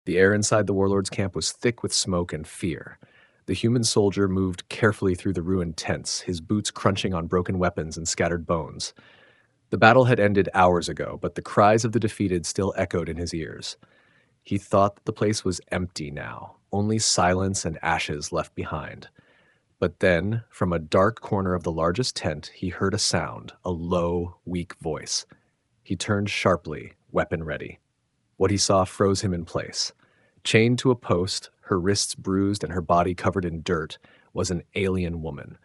The air inside the warlord's camp was thick with smoke and fear. The human soldier moved carefully through the ruined tents, his boots crunching on broken weapons and scattered bones. The battle had ended hours ago, but the cries of the defeated still echoed in his ears. He thought that the place was empty now, only silence and ashes left behind. But then, from a dark corner of the largest tent, he heard a sound, a low, weak voice. He turned sharply, weapon ready. What he saw froze him in place. Chained to a post, her wrists bruised and her body covered in dirt, was an alien woman.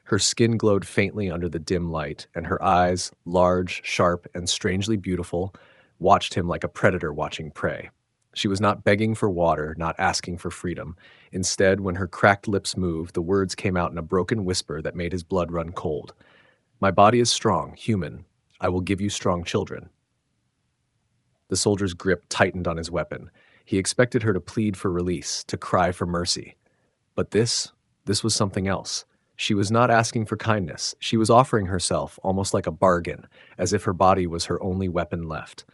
Her skin glowed faintly under the dim light, and her eyes, large, sharp, and strangely beautiful, watched him like a predator watching prey. She was not begging for water, not asking for freedom. Instead, when her cracked lips moved, the words came out in a broken whisper that made his blood run cold. "My body is strong, human. I will give you strong children." The soldier's grip tightened on his weapon. He expected her to plead for release, to cry for mercy. But this was something else. She was not asking for kindness. She was offering herself, almost like a bargain, as if her body was her only weapon left.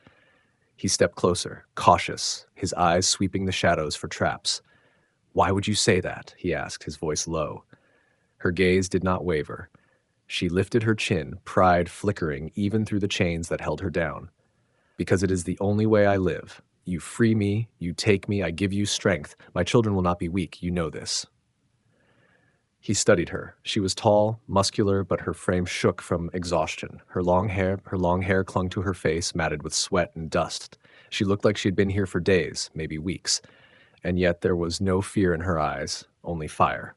He stepped closer, cautious, his eyes sweeping the shadows for traps. "Why would you say that?" he asked, his voice low. Her gaze did not waver. She lifted her chin, pride flickering even through the chains that held her down. "Because it is the only way I live. You free me, you take me, I give you strength. My children will not be weak, you know this." He studied her. She was tall, muscular, but her frame shook from exhaustion. Her long hair clung to her face, matted with sweat and dust. She looked like she had been here for days, maybe weeks. And yet there was no fear in her eyes, only fire.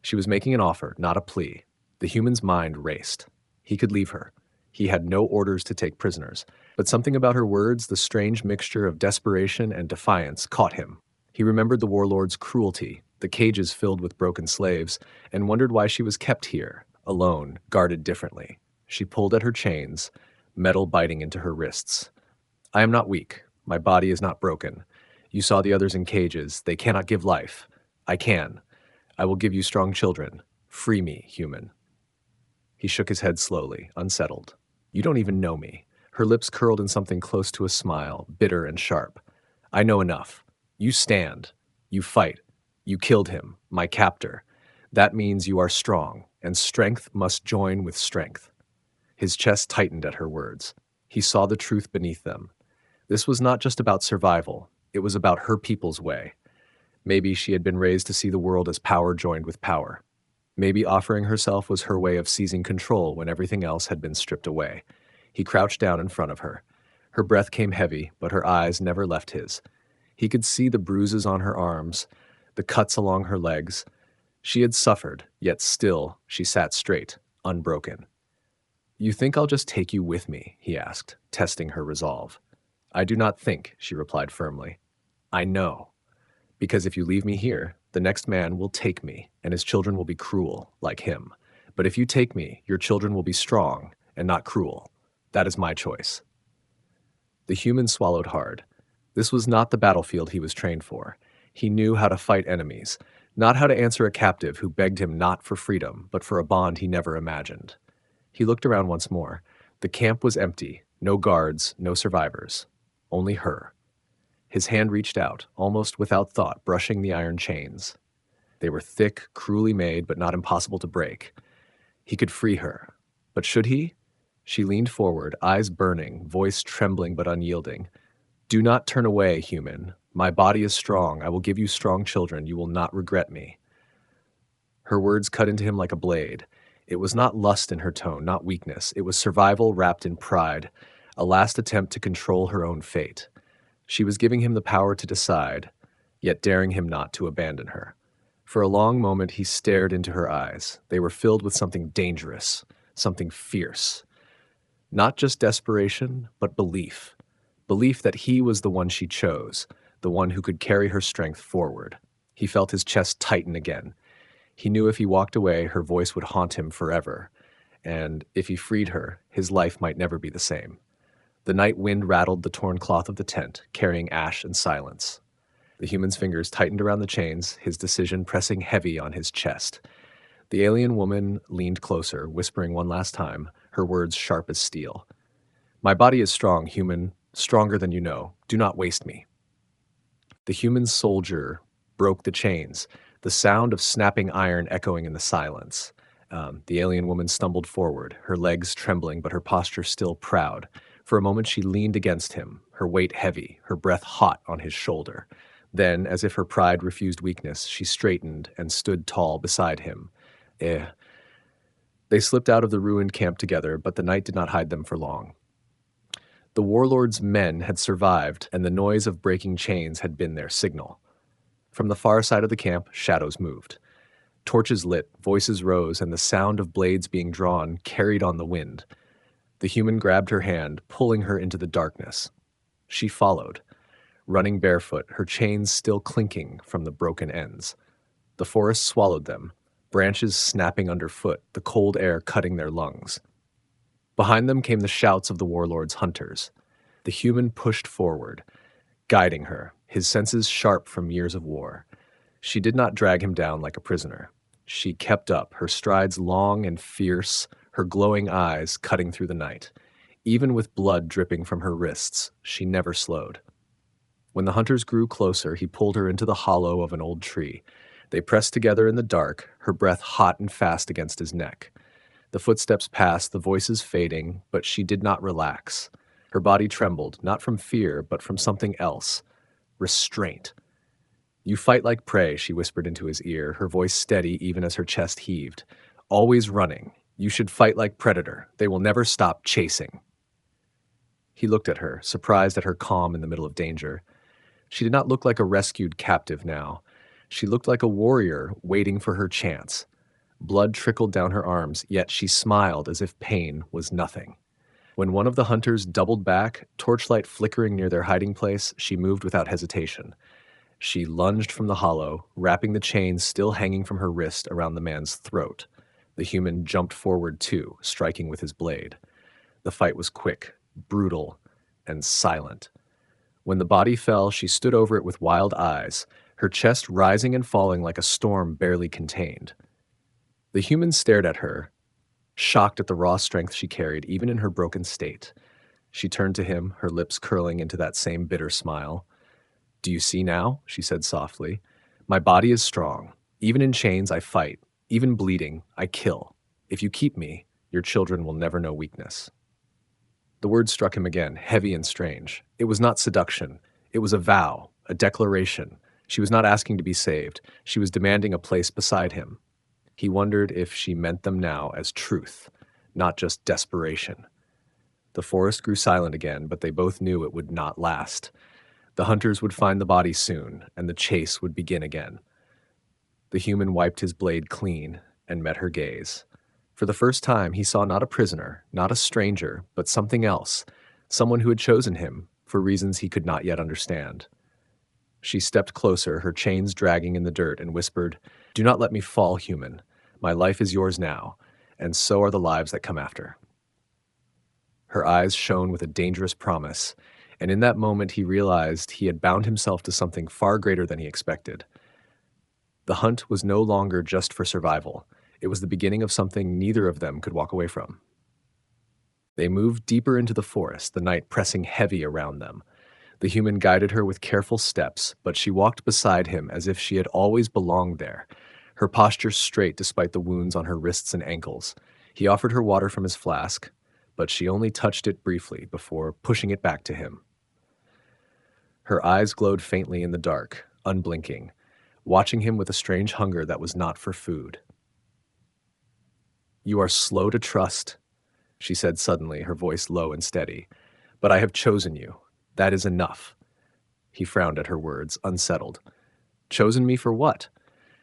She was making an offer, not a plea. The human's mind raced. He could leave her. He had no orders to take prisoners. But something about her words, the strange mixture of desperation and defiance, caught him. He remembered the warlord's cruelty, the cages filled with broken slaves, and wondered why she was kept here, alone, guarded differently. She pulled at her chains, metal biting into her wrists. "I am not weak. My body is not broken. You saw the others in cages. They cannot give life. I can. I will give you strong children. Free me, human." He shook his head slowly, unsettled. "You don't even know me." Her lips curled in something close to a smile, bitter and sharp. "I know enough. You stand. You fight. You killed him, my captor. That means you are strong, and strength must join with strength." His chest tightened at her words. He saw the truth beneath them. This was not just about survival. It was about her people's way. Maybe she had been raised to see the world as power joined with power. Maybe offering herself was her way of seizing control when everything else had been stripped away. He crouched down in front of her. Her breath came heavy, but her eyes never left his. He could see the bruises on her arms, the cuts along her legs. She had suffered, yet still she sat straight, unbroken. "You think I'll just take you with me?" he asked, testing her resolve. "I do not think," she replied firmly. "I know. Because if you leave me here, the next man will take me, and his children will be cruel, like him. But if you take me, your children will be strong and not cruel. That is my choice." The human swallowed hard. This was not the battlefield he was trained for. He knew how to fight enemies, not how to answer a captive who begged him not for freedom, but for a bond he never imagined. He looked around once more. The camp was empty, no guards, no survivors. Only her. His hand reached out, almost without thought, brushing the iron chains. They were thick, cruelly made, but not impossible to break. He could free her. But should he? She leaned forward, eyes burning, voice trembling but unyielding. "Do not turn away, human. My body is strong. I will give you strong children. You will not regret me." Her words cut into him like a blade. It was not lust in her tone, not weakness. It was survival wrapped in pride, a last attempt to control her own fate. She was giving him the power to decide, yet daring him not to abandon her. For a long moment he stared into her eyes. They were filled with something dangerous, something fierce. Not just desperation, but belief. Belief that he was the one she chose, the one who could carry her strength forward. He felt his chest tighten again. He knew if he walked away, her voice would haunt him forever. And if he freed her, his life might never be the same. The night wind rattled the torn cloth of the tent, carrying ash and silence. The human's fingers tightened around the chains, his decision pressing heavy on his chest. The alien woman leaned closer, whispering one last time, her words sharp as steel. "My body is strong, human, stronger than you know. Do not waste me." The human soldier broke the chains, the sound of snapping iron echoing in the silence. The alien woman stumbled forward, her legs trembling, but her posture still proud. For a moment, she leaned against him, her weight heavy, her breath hot on his shoulder. Then, as if her pride refused weakness, she straightened and stood tall beside him. Eh. They slipped out of the ruined camp together, but the night did not hide them for long. The warlord's men had survived, and the noise of breaking chains had been their signal. From the far side of the camp, shadows moved. Torches lit, voices rose, and the sound of blades being drawn carried on the wind. The human grabbed her hand, pulling her into the darkness. She followed, running barefoot, her chains still clinking from the broken ends. The forest swallowed them, branches snapping underfoot, the cold air cutting their lungs. Behind them came the shouts of the warlord's hunters. The human pushed forward, guiding her, his senses sharp from years of war. She did not drag him down like a prisoner. She kept up, her strides long and fierce, her glowing eyes cutting through the night. Even with blood dripping from her wrists, she never slowed. When the hunters grew closer, he pulled her into the hollow of an old tree. They pressed together in the dark, her breath hot and fast against his neck. The footsteps passed, the voices fading, but she did not relax. Her body trembled, not from fear, but from something else. Restraint. "You fight like prey," she whispered into his ear, her voice steady even as her chest heaved. "Always running. You should fight like predator. They will never stop chasing." He looked at her, surprised at her calm in the middle of danger. She did not look like a rescued captive now. She looked like a warrior waiting for her chance. Blood trickled down her arms, yet she smiled as if pain was nothing. When one of the hunters doubled back, torchlight flickering near their hiding place, she moved without hesitation. She lunged from the hollow, wrapping the chains still hanging from her wrist around the man's throat. The human jumped forward too, striking with his blade. The fight was quick, brutal, and silent. When the body fell, she stood over it with wild eyes, her chest rising and falling like a storm barely contained. The human stared at her, shocked at the raw strength she carried, even in her broken state. She turned to him, her lips curling into that same bitter smile. "Do you see now?" she said softly. "My body is strong. Even in chains, I fight. Even bleeding, I kill. If you keep me, your children will never know weakness." The words struck him again, heavy and strange. It was not seduction. It was a vow, a declaration. She was not asking to be saved. She was demanding a place beside him. He wondered if she meant them now as truth, not just desperation. The forest grew silent again, but they both knew it would not last. The hunters would find the body soon, and the chase would begin again. The human wiped his blade clean and met her gaze. For the first time, he saw not a prisoner, not a stranger, but something else, someone who had chosen him for reasons he could not yet understand. She stepped closer, her chains dragging in the dirt, and whispered, "Do not let me fall, human. My life is yours now, and so are the lives that come after." Her eyes shone with a dangerous promise, and in that moment he realized he had bound himself to something far greater than he expected. The hunt was no longer just for survival. It was the beginning of something neither of them could walk away from. They moved deeper into the forest, the night pressing heavy around them. The human guided her with careful steps, but she walked beside him as if she had always belonged there, her posture straight despite the wounds on her wrists and ankles. He offered her water from his flask, but she only touched it briefly before pushing it back to him. Her eyes glowed faintly in the dark, unblinking, watching him with a strange hunger that was not for food. "You are slow to trust," she said suddenly, her voice low and steady. "But I have chosen you. That is enough." He frowned at her words, unsettled. "Chosen me for what?"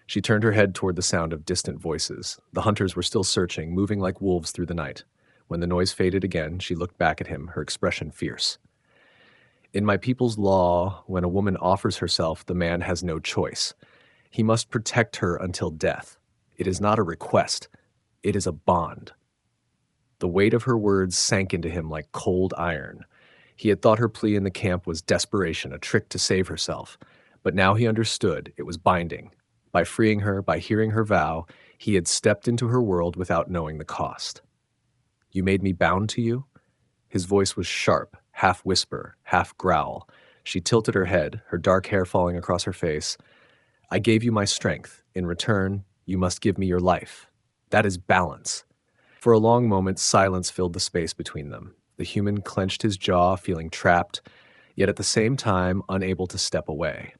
She turned her head toward the sound of distant voices. The hunters were still searching, moving like wolves through the night. When the noise faded again, she looked back at him, her expression fierce. "In my people's law, when a woman offers herself, the man has no choice. He must protect her until death. It is not a request. It is a bond." The weight of her words sank into him like cold iron. He had thought her plea in the camp was desperation, a trick to save herself. But now he understood it was binding. By freeing her, by hearing her vow, he had stepped into her world without knowing the cost. "You made me bound to you?" His voice was sharp, half whisper, half growl. She tilted her head, her dark hair falling across her face. I gave you my strength. In return, you must give me your life. That is balance. For a long moment, silence filled the space between them. The human clenched his jaw, feeling trapped, yet at the same time unable to step away.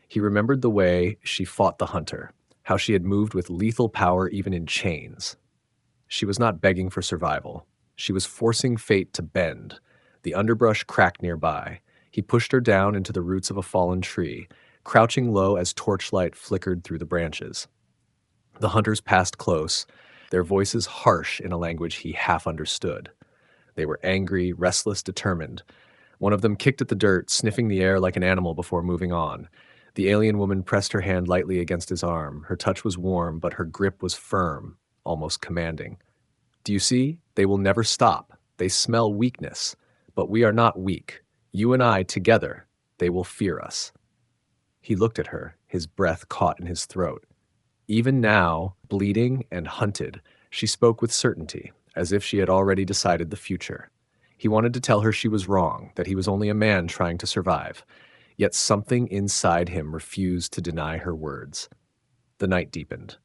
He remembered the way she fought the hunter, how she had moved with lethal power even in chains. She was not begging for survival. She was forcing fate to bend. The underbrush cracked nearby. He pushed her down into the roots of a fallen tree, crouching low as torchlight flickered through the branches. The hunters passed close, their voices harsh in a language he half understood. They were angry, restless, determined. One of them kicked at the dirt, sniffing the air like an animal before moving on. The alien woman pressed her hand lightly against his arm. Her touch was warm, but her grip was firm, almost commanding. Do you see? They will never stop. They smell weakness. But we are not weak. You and I, together, they will fear us. He looked at her, his breath caught in his throat. Even now, bleeding and hunted, she spoke with certainty, as if she had already decided the future. He wanted to tell her she was wrong, that he was only a man trying to survive. Yet something inside him refused to deny her words. The night deepened.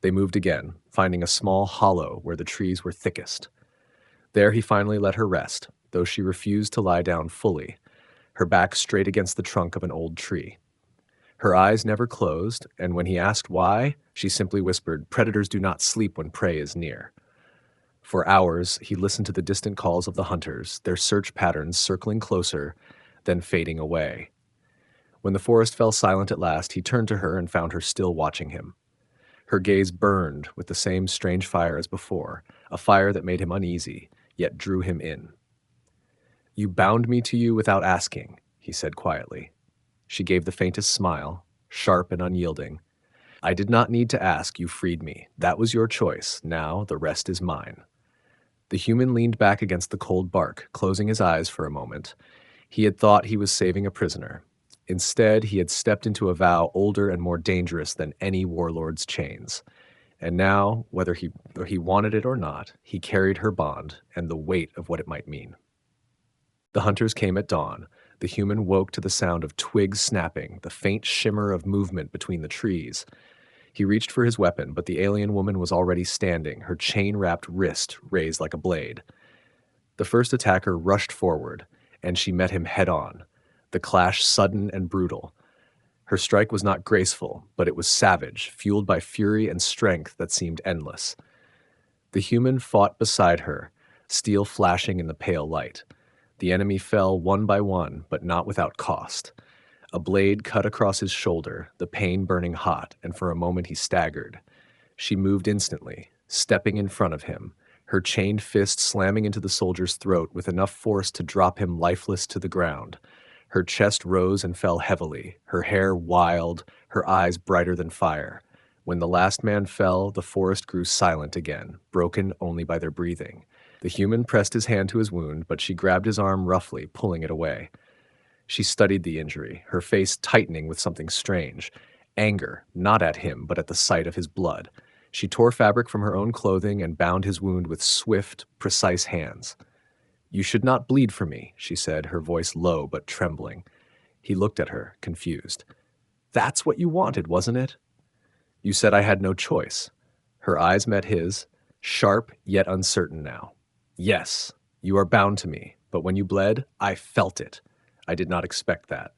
They moved again, finding a small hollow where the trees were thickest. There he finally let her rest, though she refused to lie down fully, her back straight against the trunk of an old tree. Her eyes never closed, and when he asked why, she simply whispered, "Predators do not sleep when prey is near." For hours, he listened to the distant calls of the hunters, their search patterns circling closer, then fading away. When the forest fell silent at last, he turned to her and found her still watching him. Her gaze burned with the same strange fire as before, a fire that made him uneasy, yet drew him in. "You bound me to you without asking," he said quietly. She gave the faintest smile, sharp and unyielding. "I did not need to ask, you freed me. That was your choice. Now the rest is mine." The human leaned back against the cold bark, closing his eyes for a moment. He had thought he was saving a prisoner. Instead, he had stepped into a vow older and more dangerous than any warlord's chains. And now, whether he wanted it or not, he carried her bond and the weight of what it might mean. The hunters came at dawn. The human woke to the sound of twigs snapping, the faint shimmer of movement between the trees. He reached for his weapon, but the alien woman was already standing, her chain-wrapped wrist raised like a blade. The first attacker rushed forward, and she met him head-on, the clash sudden and brutal. Her strike was not graceful, but it was savage, fueled by fury and strength that seemed endless. The human fought beside her, steel flashing in the pale light. The enemy fell one by one, but not without cost. A blade cut across his shoulder, the pain burning hot, and for a moment he staggered. She moved instantly, stepping in front of him, her chained fist slamming into the soldier's throat with enough force to drop him lifeless to the ground. Her chest rose and fell heavily, her hair wild, her eyes brighter than fire. When the last man fell, the forest grew silent again, broken only by their breathing. The human pressed his hand to his wound, but she grabbed his arm roughly, pulling it away. She studied the injury, her face tightening with something strange. Anger, not at him, but at the sight of his blood. She tore fabric from her own clothing and bound his wound with swift, precise hands. "You should not bleed for me," she said, her voice low but trembling. He looked at her, confused. "That's what you wanted, wasn't it?" "You said I had no choice." Her eyes met his, sharp yet uncertain now. "Yes, you are bound to me, but when you bled, I felt it. I did not expect that."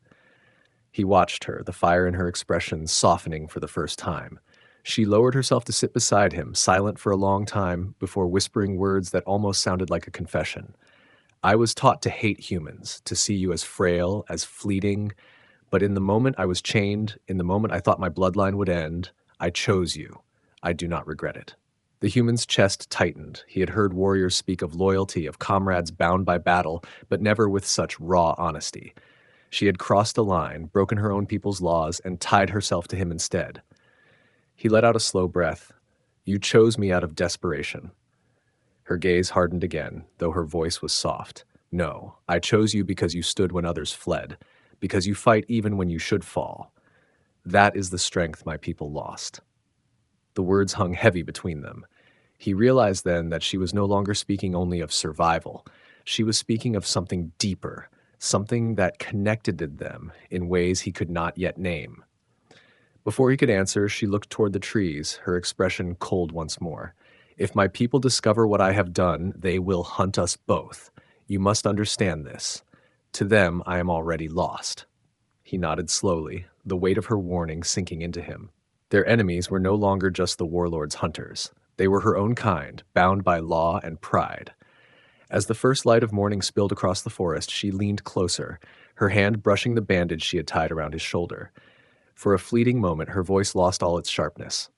He watched her, the fire in her expression softening for the first time. She lowered herself to sit beside him, silent for a long time, before whispering words that almost sounded like a confession. "I was taught to hate humans, to see you as frail, as fleeting, but in the moment I was chained, in the moment I thought my bloodline would end, I chose you. I do not regret it." The human's chest tightened. He had heard warriors speak of loyalty, of comrades bound by battle, but never with such raw honesty. She had crossed a line, broken her own people's laws, and tied herself to him instead. He let out a slow breath. "You chose me out of desperation." Her gaze hardened again, though her voice was soft. "No, I chose you because you stood when others fled, because you fight even when you should fall. That is the strength my people lost." The words hung heavy between them. He realized then that she was no longer speaking only of survival. She was speaking of something deeper, something that connected them in ways he could not yet name. Before he could answer, she looked toward the trees, her expression cold once more. If my people discover what I have done, they will hunt us both. You must understand this. To them, I am already lost. He nodded slowly, the weight of her warning sinking into him. Their enemies were no longer just the warlord's hunters. They were her own kind, bound by law and pride. As the first light of morning spilled across the forest, she leaned closer, her hand brushing the bandage she had tied around his shoulder. For a fleeting moment, her voice lost all its sharpness.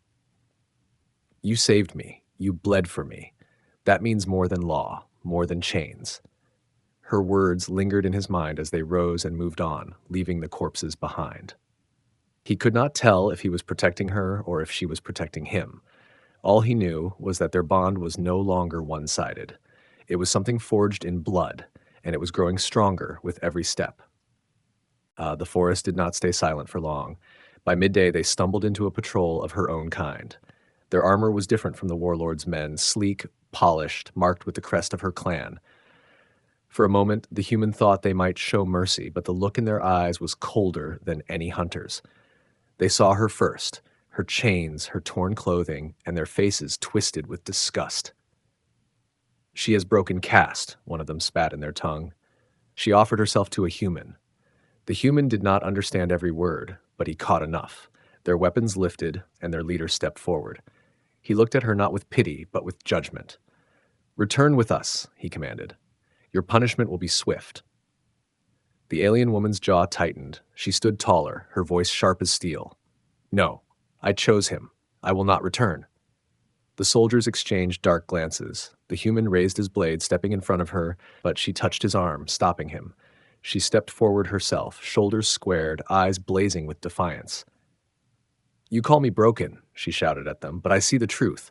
You saved me. You bled for me. That means more than law, more than chains. Her words lingered in his mind as they rose and moved on, leaving the corpses behind. He could not tell if he was protecting her or if she was protecting him. All he knew was that their bond was no longer one-sided. It was something forged in blood, and it was growing stronger with every step. The forest did not stay silent for long. By midday, they stumbled into a patrol of her own kind. Their armor was different from the warlord's men, sleek, polished, marked with the crest of her clan. For a moment, the human thought they might show mercy, but the look in their eyes was colder than any hunter's. They saw her first, her chains, her torn clothing, and their faces twisted with disgust. She has broken caste, one of them spat in their tongue. She offered herself to a human. The human did not understand every word, but he caught enough. Their weapons lifted, and their leader stepped forward. He looked at her not with pity, but with judgment. Return with us, he commanded. Your punishment will be swift. The alien woman's jaw tightened. She stood taller, her voice sharp as steel. No, I chose him. I will not return. The soldiers exchanged dark glances. The human raised his blade, stepping in front of her, but she touched his arm, stopping him. She stepped forward herself, shoulders squared, eyes blazing with defiance. You call me broken, she shouted at them, but I see the truth.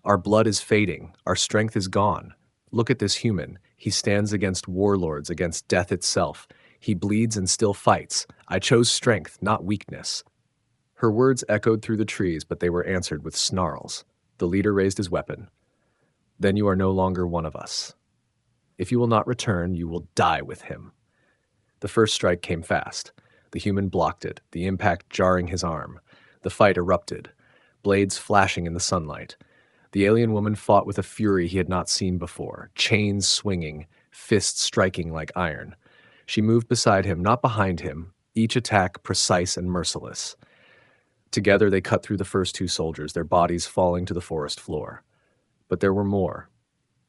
Our blood is fading. Our strength is gone. Look at this human. He stands against warlords, against death itself. He bleeds and still fights. I chose strength, not weakness. Her words echoed through the trees, but they were answered with snarls. The leader raised his weapon. Then you are no longer one of us. If you will not return, you will die with him. The first strike came fast. The human blocked it, the impact jarring his arm. The fight erupted, blades flashing in the sunlight. The alien woman fought with a fury he had not seen before, chains swinging, fists striking like iron. She moved beside him, not behind him, each attack precise and merciless. Together they cut through the first two soldiers, their bodies falling to the forest floor. But there were more.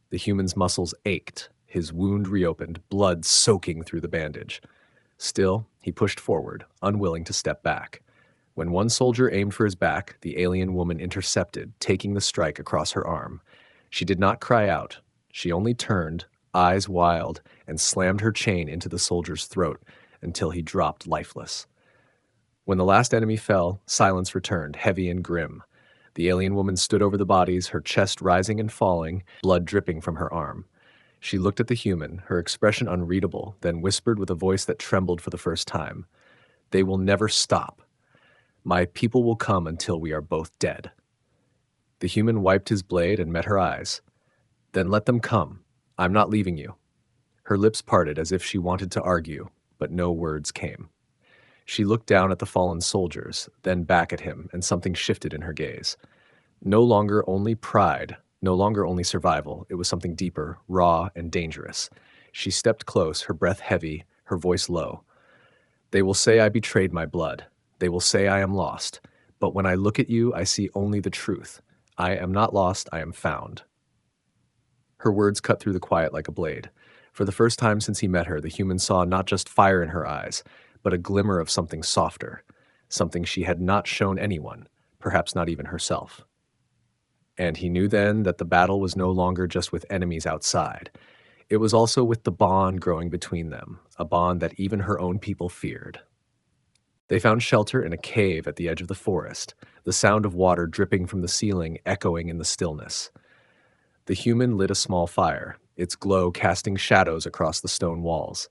The human's muscles ached, his wound reopened, blood soaking through the bandage. Still, he pushed forward, unwilling to step back. When one soldier aimed for his back, the alien woman intercepted, taking the strike across her arm. She did not cry out. She only turned, eyes wild, and slammed her chain into the soldier's throat until he dropped lifeless. When the last enemy fell, silence returned, heavy and grim. The alien woman stood over the bodies, her chest rising and falling, blood dripping from her arm. She looked at the human, her expression unreadable, then whispered with a voice that trembled for the first time. They will never stop. My people will come until we are both dead. The human wiped his blade and met her eyes. Then let them come. I'm not leaving you. Her lips parted as if she wanted to argue, but no words came. She looked down at the fallen soldiers, then back at him, and something shifted in her gaze. No longer only pride, no longer only survival, it was something deeper, raw, and dangerous. She stepped close, her breath heavy, her voice low. They will say I betrayed my blood. They will say I am lost. But when I look at you, I see only the truth. I am not lost, I am found. Her words cut through the quiet like a blade. For the first time since he met her, the human saw not just fire in her eyes, but a glimmer of something softer, something she had not shown anyone, perhaps not even herself. And he knew then that the battle was no longer just with enemies outside. It was also with the bond growing between them, a bond that even her own people feared. They found shelter in a cave at the edge of the forest, the sound of water dripping from the ceiling echoing in the stillness. The human lit a small fire, its glow casting shadows across the stone walls.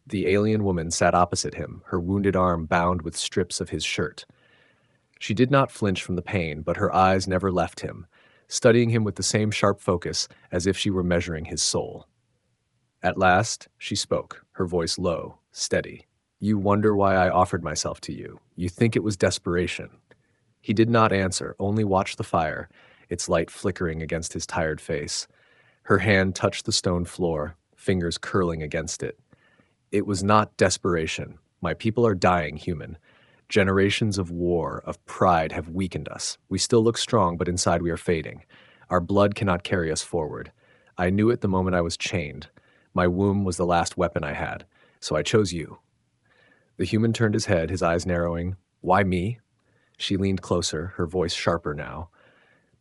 The alien woman sat opposite him, her wounded arm bound with strips of his shirt. She did not flinch from the pain, but her eyes never left him, studying him with the same sharp focus as if she were measuring his soul. At last, she spoke, her voice low, steady. You wonder why I offered myself to you. You think it was desperation. He did not answer, only watched the fire, its light flickering against his tired face. Her hand touched the stone floor, fingers curling against it. It was not desperation. My people are dying, human. Generations of war, of pride have weakened us. We still look strong, but inside we are fading. Our blood cannot carry us forward. I knew it the moment I was chained. My womb was the last weapon I had, so I chose you. The human turned his head, his eyes narrowing. Why me? She leaned closer, her voice sharper now.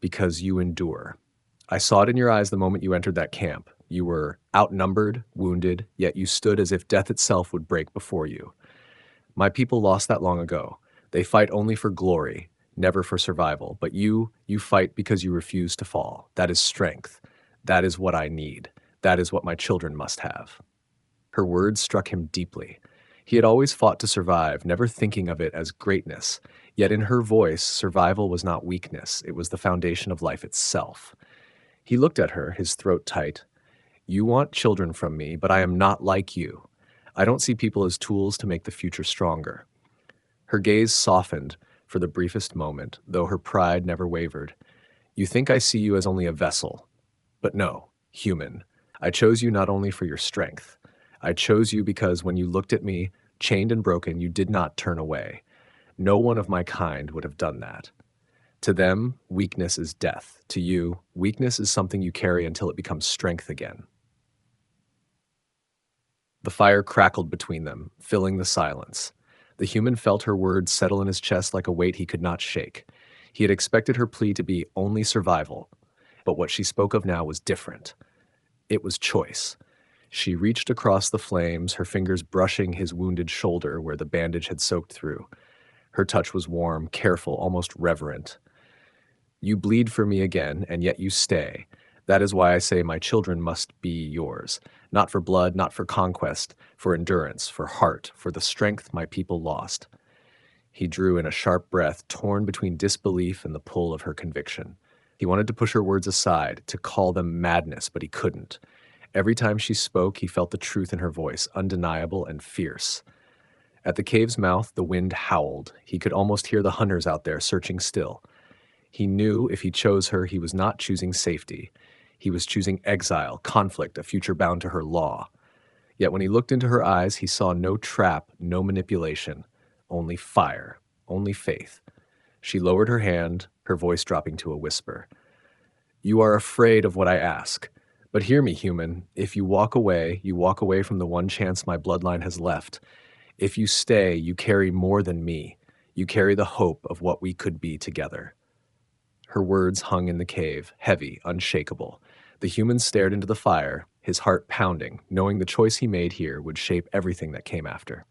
Because you endure. I saw it in your eyes the moment you entered that camp. You were outnumbered, wounded, yet you stood as if death itself would break before you. My people lost that long ago. They fight only for glory, never for survival. But you fight because you refuse to fall. That is strength. That is what I need. That is what my children must have. Her words struck him deeply. He had always fought to survive, never thinking of it as greatness. Yet in her voice, survival was not weakness. It was the foundation of life itself. He looked at her, his throat tight. You want children from me, but I am not like you. I don't see people as tools to make the future stronger. Her gaze softened for the briefest moment, though her pride never wavered. You think I see you as only a vessel. But no, human. I chose you not only for your strength. I chose you because when you looked at me, chained and broken, you did not turn away. No one of my kind would have done that. To them, weakness is death. To you, weakness is something you carry until it becomes strength again. The fire crackled between them, filling the silence. The human felt her words settle in his chest like a weight he could not shake. He had expected her plea to be only survival, but what she spoke of now was different. It was choice. She reached across the flames, her fingers brushing his wounded shoulder where the bandage had soaked through. Her touch was warm, careful, almost reverent. You bleed for me again, and yet you stay. That is why I say my children must be yours. Not for blood, not for conquest, for endurance, for heart, for the strength my people lost. He drew in a sharp breath, torn between disbelief and the pull of her conviction. He wanted to push her words aside, to call them madness, but he couldn't. Every time she spoke, he felt the truth in her voice, undeniable and fierce. At the cave's mouth, the wind howled. He could almost hear the hunters out there searching still. He knew if he chose her, he was not choosing safety. He was choosing exile, conflict, a future bound to her law. Yet when he looked into her eyes, he saw no trap, no manipulation, only fire, only faith. She lowered her hand, her voice dropping to a whisper. You are afraid of what I ask. But hear me, human. If you walk away from the one chance my bloodline has left. If you stay, you carry more than me. You carry the hope of what we could be together. Her words hung in the cave, heavy, unshakable. The human stared into the fire, his heart pounding, knowing the choice he made here would shape everything that came after.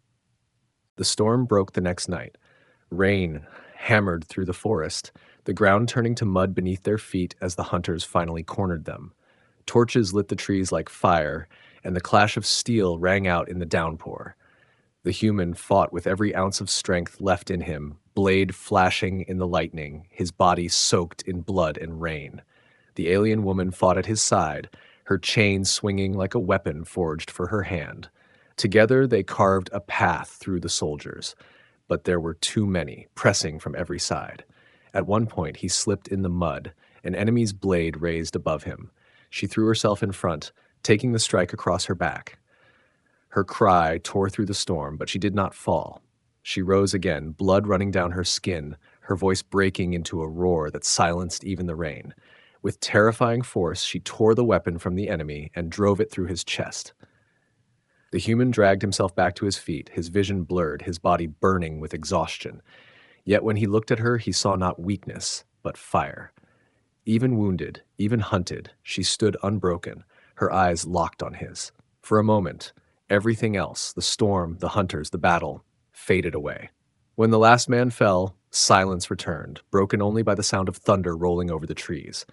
The storm broke the next night. Rain hammered through the forest, the ground turning to mud beneath their feet as the hunters finally cornered them. Torches lit the trees like fire, and the clash of steel rang out in the downpour. The human fought with every ounce of strength left in him, blade flashing in the lightning, his body soaked in blood and rain. The alien woman fought at his side, her chain swinging like a weapon forged for her hand. Together they carved a path through the soldiers, but there were too many, pressing from every side. At one point he slipped in the mud, an enemy's blade raised above him. She threw herself in front, taking the strike across her back. Her cry tore through the storm, but she did not fall. She rose again, blood running down her skin, her voice breaking into a roar that silenced even the rain. With terrifying force, she tore the weapon from the enemy and drove it through his chest. The human dragged himself back to his feet, his vision blurred, his body burning with exhaustion. Yet when he looked at her, he saw not weakness, but fire. Even wounded, even hunted, she stood unbroken, her eyes locked on his. For a moment, everything else, the storm, the hunters, the battle, faded away. When the last man fell, silence returned, broken only by the sound of thunder rolling over the trees.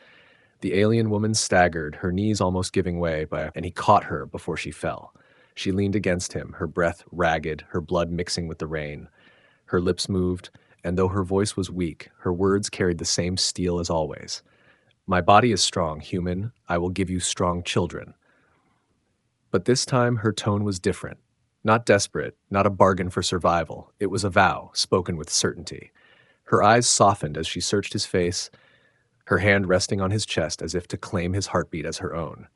The alien woman staggered, her knees almost giving way, and he caught her before she fell. She leaned against him, her breath ragged, her blood mixing with the rain. Her lips moved, and though her voice was weak, her words carried the same steel as always. My body is strong, human. I will give you strong children. But this time her tone was different. Not desperate, not a bargain for survival. It was a vow, spoken with certainty. Her eyes softened as she searched his face, her hand resting on his chest as if to claim his heartbeat as her own.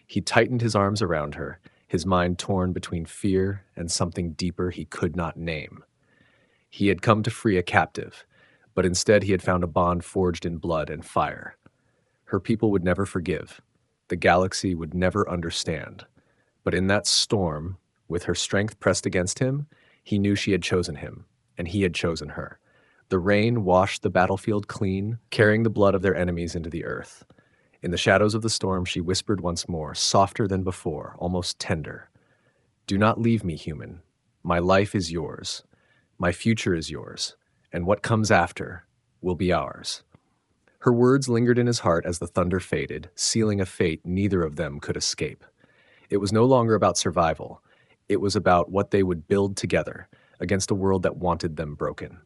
He tightened his arms around her, his mind torn between fear and something deeper he could not name. He had come to free a captive, but instead he had found a bond forged in blood and fire. Her people would never forgive. The galaxy would never understand. But in that storm, with her strength pressed against him, he knew she had chosen him, and he had chosen her. The rain washed the battlefield clean, carrying the blood of their enemies into the earth. In the shadows of the storm, she whispered once more, softer than before, almost tender. Do not leave me, human. My life is yours. My future is yours. And what comes after will be ours. Her words lingered in his heart as the thunder faded, sealing a fate neither of them could escape. It was no longer about survival. It was about what they would build together against a world that wanted them broken.